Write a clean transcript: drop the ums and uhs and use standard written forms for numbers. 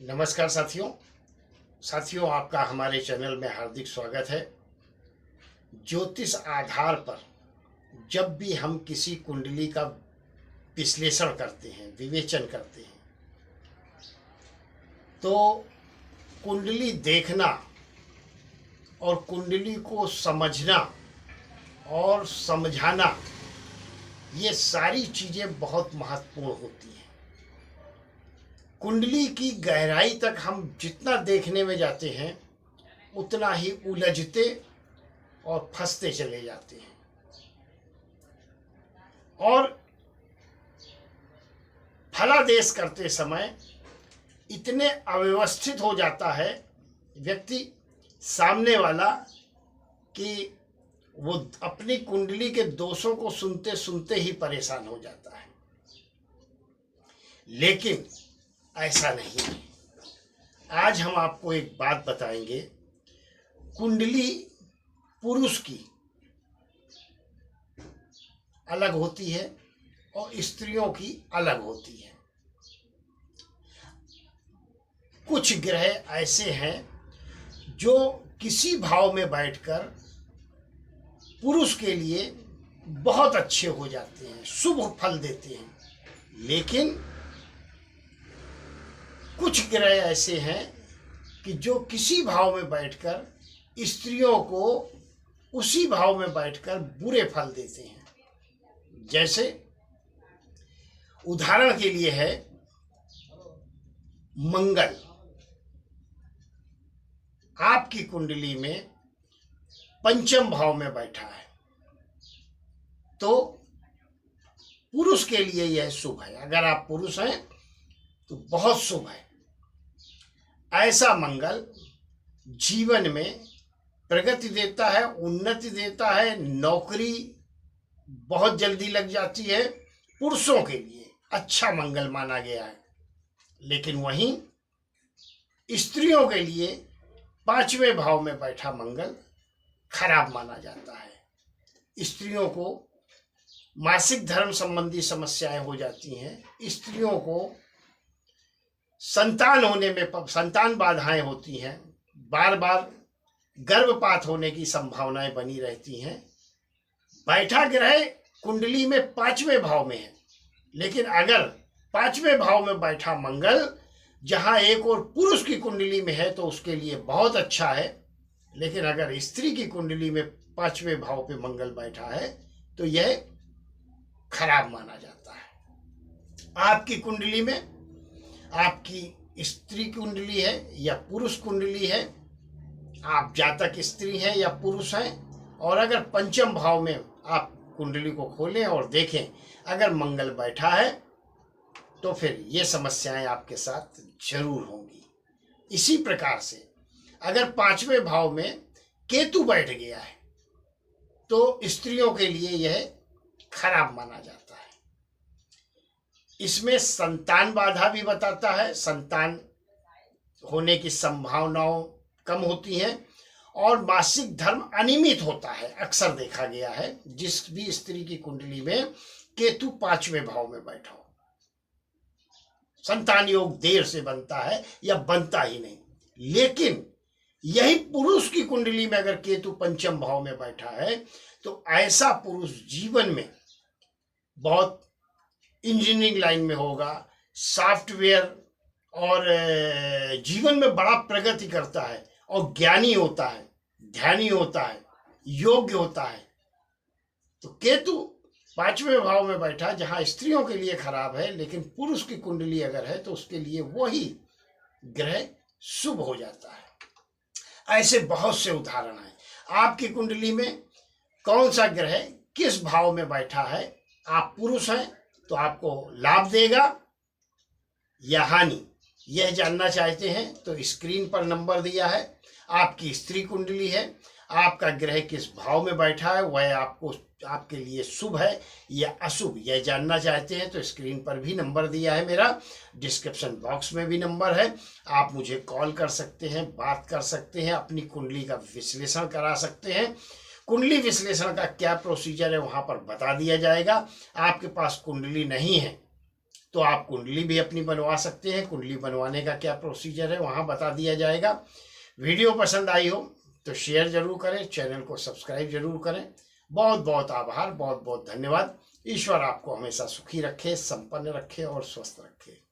नमस्कार साथियों आपका हमारे चैनल में हार्दिक स्वागत है। ज्योतिष आधार पर जब भी हम किसी कुंडली का विश्लेषण करते हैं, विवेचन करते हैं, तो कुंडली देखना और कुंडली को समझना और समझाना, ये सारी चीज़ें बहुत महत्वपूर्ण होती हैं। कुंडली की गहराई तक हम जितना देखने में जाते हैं उतना ही उलझते और फंसते चले जाते हैं और फलादेश करते समय इतने अव्यवस्थित हो जाता है व्यक्ति सामने वाला कि वो अपनी कुंडली के दोषों को सुनते सुनते ही परेशान हो जाता है। लेकिन ऐसा नहीं है। आज हम आपको एक बात बताएंगे। कुंडली पुरुष की अलग होती है और स्त्रियों की अलग होती है। कुछ ग्रह ऐसे हैं जो किसी भाव में बैठकर पुरुष के लिए बहुत अच्छे हो जाते हैं, शुभ फल देते हैं। लेकिन कुछ ग्रह ऐसे हैं कि जो किसी भाव में बैठकर स्त्रियों को उसी भाव में बैठकर बुरे फल देते हैं। जैसे उदाहरण के लिए है मंगल। आपकी कुंडली में पंचम भाव में बैठा है तो पुरुष के लिए यह शुभ है। अगर आप पुरुष हैं तो बहुत शुभ है। ऐसा मंगल जीवन में प्रगति देता है, उन्नति देता है, नौकरी बहुत जल्दी लग जाती है। पुरुषों के लिए अच्छा मंगल माना गया है। लेकिन वहीं स्त्रियों के लिए पांचवें भाव में बैठा मंगल खराब माना जाता है। स्त्रियों को मासिक धर्म संबंधी समस्याएं हो जाती हैं। स्त्रियों को संतान होने में संतान बाधाएं होती हैं। बार बार गर्भपात होने की संभावनाएं बनी रहती हैं। बैठा ग्रह कुंडली में पांचवें भाव में है, लेकिन अगर पांचवें भाव में बैठा मंगल जहां एक और पुरुष की कुंडली में है तो उसके लिए बहुत अच्छा है। लेकिन अगर स्त्री की कुंडली में पांचवें भाव पे मंगल बैठा है तो यह खराब माना जाता है। आपकी कुंडली में आपकी स्त्री कुंडली है या पुरुष कुंडली है, आप जातक स्त्री हैं या पुरुष हैं, और अगर पंचम भाव में आप कुंडली को खोलें और देखें अगर मंगल बैठा है तो फिर ये समस्याएं आपके साथ जरूर होंगी। इसी प्रकार से अगर पांचवें भाव में केतु बैठ गया है तो स्त्रियों के लिए यह खराब माना जाता है। इसमें संतान बाधा भी बताता है। संतान होने की संभावनाओं कम होती हैं और मासिक धर्म अनियमित होता है। अक्सर देखा गया है जिस भी स्त्री की कुंडली में केतु पांचवें भाव में बैठा हो, संतान योग देर से बनता है या बनता ही नहीं। लेकिन यही पुरुष की कुंडली में अगर केतु पंचम भाव में बैठा है तो ऐसा पुरुष जीवन में बहुत इंजीनियरिंग लाइन में होगा, सॉफ्टवेयर और जीवन में बड़ा प्रगति करता है और ज्ञानी होता है, ध्यानी होता है, योग्य होता है। तो केतु पांचवें भाव में बैठा जहां स्त्रियों के लिए खराब है, लेकिन पुरुष की कुंडली अगर है तो उसके लिए वही ग्रह शुभ हो जाता है। ऐसे बहुत से उदाहरण हैं। आपकी कुंडली में कौन सा ग्रह किस भाव में बैठा है, आप पुरुष हैं तो आपको लाभ देगा या हानि, यह जानना चाहते हैं तो स्क्रीन पर नंबर दिया है। आपकी स्त्री कुंडली है, आपका ग्रह किस भाव में बैठा है, वह आपके लिए शुभ है या अशुभ, यह जानना चाहते हैं तो स्क्रीन पर भी नंबर दिया है मेरा, डिस्क्रिप्शन बॉक्स में भी नंबर है। आप मुझे कॉल कर सकते हैं, बात कर सकते हैं, अपनी कुंडली का विश्लेषण करा सकते हैं। कुंडली विश्लेषण का क्या प्रोसीजर है वहां पर बता दिया जाएगा। आपके पास कुंडली नहीं है तो आप कुंडली भी अपनी बनवा सकते हैं। कुंडली बनवाने का क्या प्रोसीजर है वहाँ बता दिया जाएगा। वीडियो पसंद आई हो तो शेयर जरूर करें, चैनल को सब्सक्राइब जरूर करें। बहुत बहुत आभार, बहुत बहुत धन्यवाद। ईश्वर आपको हमेशा सुखी रखे, संपन्न रखे और स्वस्थ रखे।